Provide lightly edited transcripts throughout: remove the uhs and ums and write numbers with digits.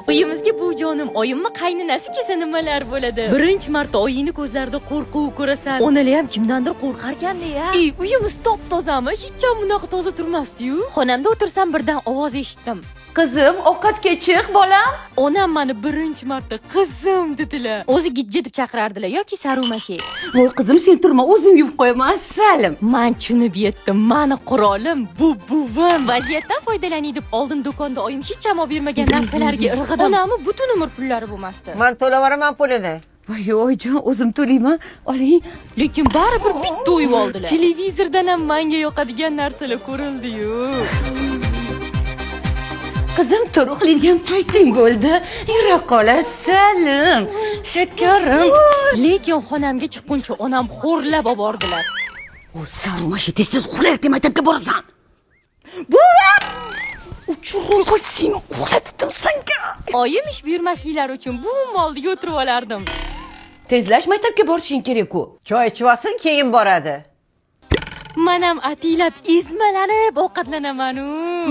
Uyimizga bu jonim oyimmi qaynonasi kelsa nimalar bo'ladi? Birinchi marta oyingni ko'zlarida qo'rquv ko'rasan. Onali ham kimdandir qo'rqarkan-da. Uyimiz top-tozami? Hech ham bunaqa toza turmasdi-yu. Xonamda o'tirsam birdan ovoz eshitdim. Qizim, ovqatga chiq, bolam. Onam meni birinchi marta qizim dedilar. O'zi gijja deb chaqirardilar yoki sarumashi. Voy qizim, sen turma, o'zim yuvib qo'yaman. Assalim. Men tushunib yetdim. Meni qurolim bu buvim. Vaziyatdan foydalaning deb oldin do'konda oyim hech ham olib bermagan narsalarga irg'idim. Onamni butun umr pullari bo'lmasdi. Men to'lavaraman pulini. Voy oyijon, o'zim to'layman. Oling. Lekin baribir bitta o'yib oldilar. Televizordan ham menga yoqadigan narsalar ko'rildi-yu. Qizim, turuqlaydigan payting bo'ldi. Yura qolasalim. Shakarim. Lekin xonamga chiqquncha onam xo'rlab olib bordilar. O sarmashi tez-tez uxlayotgan maktabga borasan. Buva! Uchurg'un qo'shing, uxlatdim senga. Oyim ish buyurmasliklari uchun bu moldiga o'tirib olardim. Tezlash maktabga borishing kerak-ku. Choy ichib olsin, keyin boradi. Men ham atilab ezmalanib ovqatlanaman-u.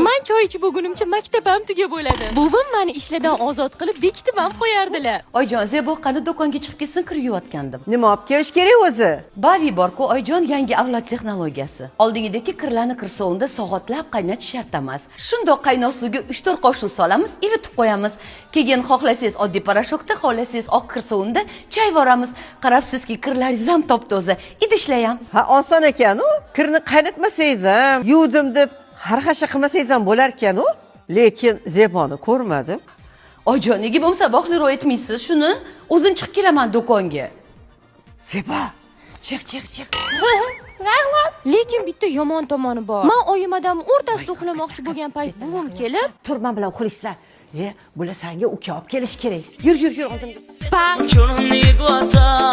Men choy ichib bo'lgunimcha maktabim tugab bo'ladi. Buvim meni ishlardan ozod qilib bekitib ham qo'yardilar. Oyjon, Zebo qani do'konga chiqib ketsin, kirib yuvotgandim. Nima olib kelish kerak o'zi? Bavi bor-ku, Oyjon yangi avlod texnologiyasi. Oldingidagi kirlarni kirsovunda soatlab qaynatish shart emas. Shundoq qaynoq suvga 3-4 qoshiq solamiz, ivitib qo'yamiz. Keyin xohlasangiz oddiy parashokda, xohlasangiz oq kirsovunda chayvoramiz. Qarabsizki, kirlaringiz ham top-toza, idishlar ham. Ha, oson ekan-u. Kirni qaynatmasangiz ham, yuvdim deb har xasha qilmasangiz ham bo'lar ekan-u. Lekin Zeboni ko'rmadim. Oyjon, nega bo'lmasa boxli aytmaysiz shuni? O'zim chiqib kelaman do'konga. Zeba, chiq. Rahmat. Lekin bitta yomon tomoni bor. Men oyim odam o'rtasida uxlamoqchi bo'lgan payt buvim kelib, turman bilan uxlaysan. Bular senga uka olib kelish kerak. Yur, oldimga. Bang. Chunni guasa